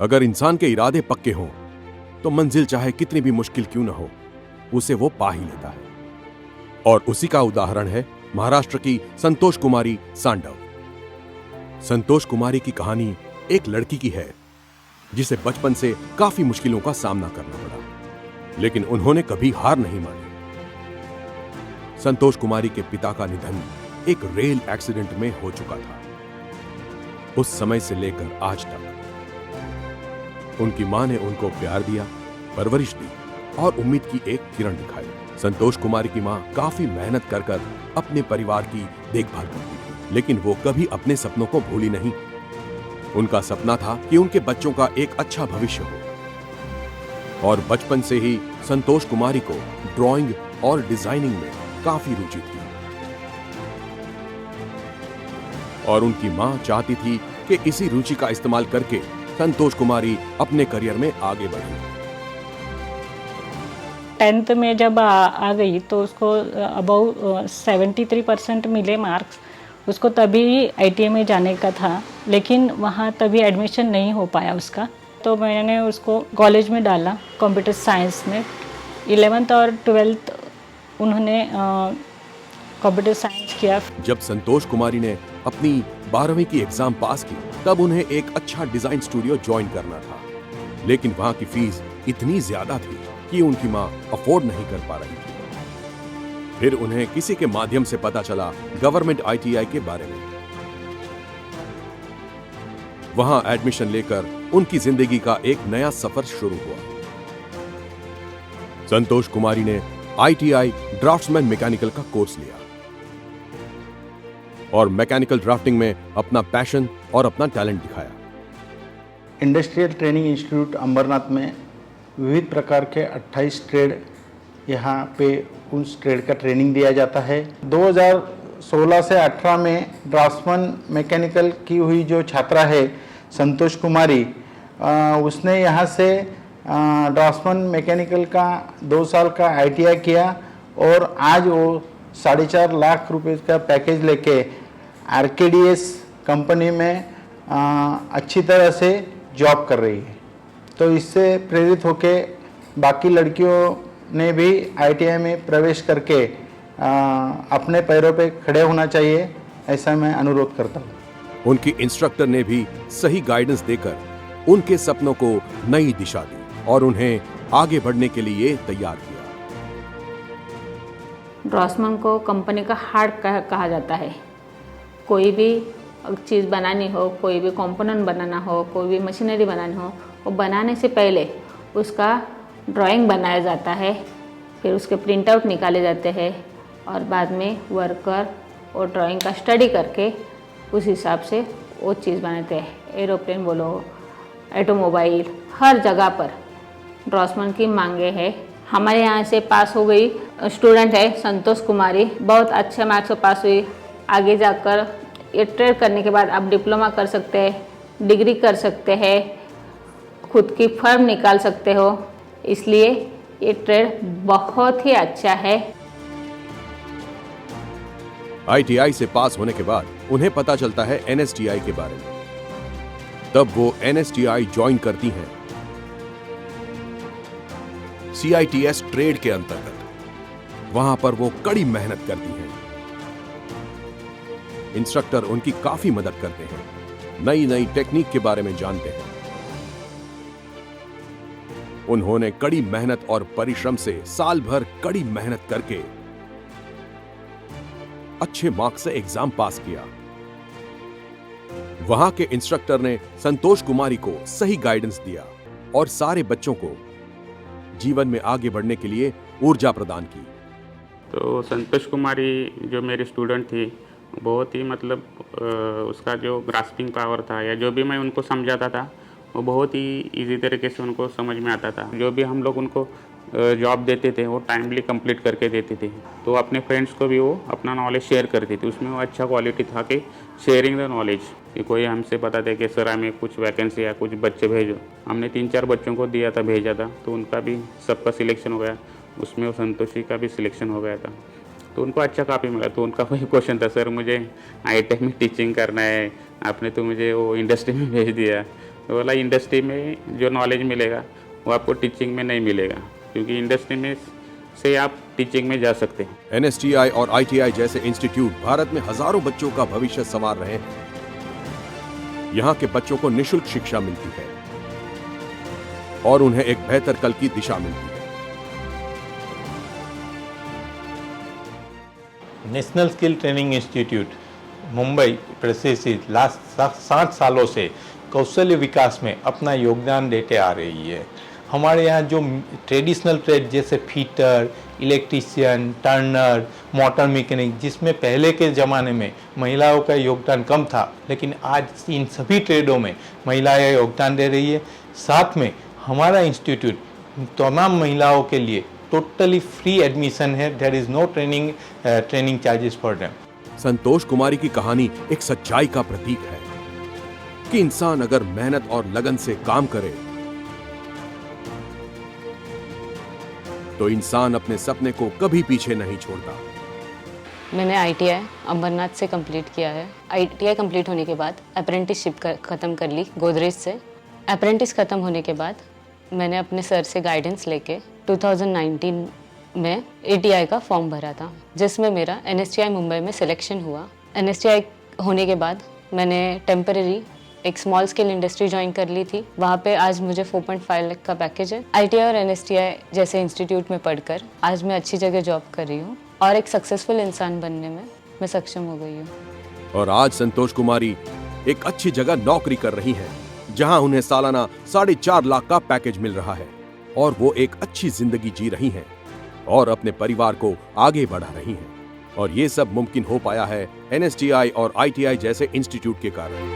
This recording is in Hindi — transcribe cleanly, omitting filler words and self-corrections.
अगर इंसान के इरादे पक्के हों तो मंजिल चाहे कितनी भी मुश्किल क्यों ना हो, उसे वो पा ही लेता है। और उसी का उदाहरण है महाराष्ट्र की संतोष कुमारी सांडव। संतोष कुमारी की कहानी एक लड़की की है जिसे बचपन से काफी मुश्किलों का सामना करना पड़ा, लेकिन उन्होंने कभी हार नहीं मानी। संतोष कुमारी के पिता का निधन एक रेल एक्सीडेंट में हो चुका था। उस समय से लेकर आज तक उनकी मां ने उनको प्यार दिया, परवरिश दी और उम्मीद की एक किरण दिखाई। संतोष कुमारी की मां काफी मेहनत कर अपने परिवार की देखभाल करती थी, लेकिन वो कभी अपने सपनों को भूली नहीं। उनका सपना था कि उनके बच्चों का एक अच्छा भविष्य हो, और बचपन से ही संतोष कुमारी को ड्राइंग और डिजाइनिंग में काफी रुचि थी। और उनकी मां चाहती थी कि इसी रुचि का इस्तेमाल करके संतोष कुमारी अपने करियर में आगे बढ़े। 10th में जब आ गई तो उसको अबाउ 73% मिले मार्क्स। उसको तभी आईटीआई में जाने का था, लेकिन वहाँ तभी एडमिशन नहीं हो पाया उसका। तो मैंने उसको कॉलेज में डाला कंप्यूटर साइंस में। 11th और 12th उन्होंने कंप्यूटर साइंस किया। जब संतोष कुमारी ने अपनी 12वीं की एग्जाम पास की, तब उन्हें एक अच्छा डिजाइन स्टूडियो ज्वाइन करना था, लेकिन वहां की फीस इतनी ज्यादा थी कि उनकी मां अफोर्ड नहीं कर पा रही थी। फिर उन्हें किसी के माध्यम से पता चला गवर्नमेंट आईटीआई के बारे में। वहां एडमिशन लेकर उनकी जिंदगी का एक नया सफर शुरू हुआ। संतोष कुमारी ने आईटीआई ड्राफ्ट्समैन मैकेनिकल का कोर्स लिया और मैकेनिकल ड्राफ्टिंग में अपना पैशन और अपना टैलेंट दिखाया। इंडस्ट्रियल ट्रेनिंग इंस्टीट्यूट अंबरनाथ में विविध प्रकार के 28 ट्रेड यहाँ पे उस ट्रेड का ट्रेनिंग दिया जाता है। 2016 से 18 में ड्राफ्ट्समैन मैकेनिकल की हुई जो छात्रा है संतोष कुमारी, उसने यहाँ से ड्राफ्ट्समैन मैकेनिकल का 2 साल का आईटीआई किया और आज वो 4.5 लाख रुपए का पैकेज लेके आरकेडीएस कंपनी में अच्छी तरह से जॉब कर रही है। तो इससे प्रेरित होके बाकी लड़कियों ने भी आईटीआई में प्रवेश करके अपने पैरों पे खड़े होना चाहिए, ऐसा मैं अनुरोध करता हूँ। उनकी इंस्ट्रक्टर ने भी सही गाइडेंस देकर उनके सपनों को नई दिशा दी और उन्हें आगे बढ़ने के लिए तैयार किया। ड्राफ्ट्समैन को कंपनी का हार्ट कहा जाता है। कोई भी चीज़ बनानी हो, कोई भी कंपोनेंट बनाना हो, कोई भी मशीनरी बनानी हो, वो बनाने से पहले उसका ड्राइंग बनाया जाता है, फिर उसके प्रिंट आउट निकाले जाते हैं और बाद में वर्कर और ड्राइंग का स्टडी करके उस हिसाब से वो चीज़ बनाते हैं। एरोप्लेन बोलो, ऑटोमोबाइल, हर जगह पर ड्राफ्ट्समैन की मांगे है। हमारे यहाँ से पास हो गई स्टूडेंट है संतोष कुमारी, बहुत अच्छे मार्क्स से पास हुई। आगे जाकर ये ट्रेड करने के बाद आप डिप्लोमा कर सकते हैं, डिग्री कर सकते हैं, खुद की फर्म निकाल सकते हो, इसलिए ये ट्रेड बहुत ही अच्छा है। आईटीआई से पास होने के बाद उन्हें पता चलता है एनएसटीआई के बारे में। तब वो एनएसटीआई ज्वाइन करती हैं सीआईटीएस ट्रेड के अंतर्गत। वहां पर वो कड़ी मेहनत करती हैं। इंस्ट्रक्टर उनकी काफी मदद करते हैं, नई नई टेक्निक के बारे में जानते हैं। उन्होंने कड़ी मेहनत और परिश्रम से साल भर कड़ी मेहनत करके अच्छे मार्क्स से एग्जाम पास किया। वहां के इंस्ट्रक्टर ने संतोष कुमारी को सही गाइडेंस दिया और सारे बच्चों को जीवन में आगे बढ़ने के लिए ऊर्जा प्रदान की। तो संतोष कुमारी जो मेरी स्टूडेंट थी, बहुत ही मतलब उसका जो ग्रास्पिंग पावर था या जो भी मैं उनको समझाता था वो बहुत ही इजी तरीके से उनको समझ में आता था। जो भी हम लोग उनको जॉब देते थे वो टाइमली कंप्लीट करके देते थे। तो अपने फ्रेंड्स को भी वो अपना नॉलेज शेयर करती थी। उसमें वो अच्छा क्वालिटी था कि शेयरिंग द नॉलेज, कि कोई हमसे बताते कि सर हमें कुछ वैकेंसी या कुछ बच्चे भेजो। हमने 3-4 बच्चों को दिया था, भेजा था, तो उनका भी सबका सिलेक्शन हो गया। उसमें वो संतोषी का भी सिलेक्शन हो गया था, तो उनको अच्छा काफ़ी मिला। तो उनका वही क्वेश्चन था, सर मुझे आईटेक में टीचिंग करना है, आपने तो मुझे वो इंडस्ट्री में भेज दिया। तो बोला इंडस्ट्री में जो नॉलेज मिलेगा वो आपको टीचिंग में नहीं मिलेगा, क्योंकि इंडस्ट्री में से आप टीचिंग में जा सकते हैं। NSTI और ITI जैसे इंस्टीट्यूट भारत में हजारों बच्चों का भविष्य संवार रहे हैं। यहाँ के बच्चों को निशुल्क शिक्षा मिलती है और उन्हें एक बेहतर कल की दिशा मिलती है। National skill training institute Mumbai प्रशिक्षित लास्ट 60 सालों से कौशल्य विकास में अपना योगदान देते आ रही है। हमारे यहाँ जो ट्रेडिशनल ट्रेड जैसे fitter, electrician, Turner, motor mechanic, जिसमें पहले के ज़माने में महिलाओं का योगदान कम था, लेकिन आज इन सभी ट्रेडों में महिलाएं योगदान दे रही है। साथ में हमारा इंस्टीट्यूट तमाम महिलाओं के लिए टोटली फ्री एडमिशन है। There is no training charges for them. Santosh Kumari की कहानी एक सच्चाई का प्रतीक है कि इंसान अगर मेहनत और लगन से काम करे तो इंसान अपने सपने को कभी पीछे नहीं छोड़ता। मैंने ITI अंबरनाथ से कंप्लीट किया है। ITI कंप्लीट होने के बाद अप्रेंटिसशिप ख़त्म कर ली गोदरेज से। अप्रेंटिस ख़त्म होने के बाद मैंने अपने सर से गाइडेंस लेके 2019 में ATI का फॉर्म भरा था, जिसमें मेरा NSTI मुंबई में सिलेक्शन हुआ। NSTI होने के बाद मैंने टेम्परेरी एक स्मॉल स्केल इंडस्ट्री ज्वाइन कर ली थी। वहाँ पे आज मुझे 4.5 लाख का पैकेज है। ITI और NSTI जैसे इंस्टीट्यूट में पढ़कर आज मैं अच्छी जगह जॉब कर रही हूँ और एक सक्सेसफुल इंसान बनने में मैं सक्षम हो गई हूँ। और आज संतोष कुमारी एक अच्छी जगह नौकरी कर रही हैं, जहां उन्हें सालाना 4.5 लाख का पैकेज मिल रहा है और वो एक अच्छी जिंदगी जी रही हैं और अपने परिवार को आगे बढ़ा रही हैं। और ये सब मुमकिन हो पाया है NSTI और ITI जैसे इंस्टीट्यूट के कारण।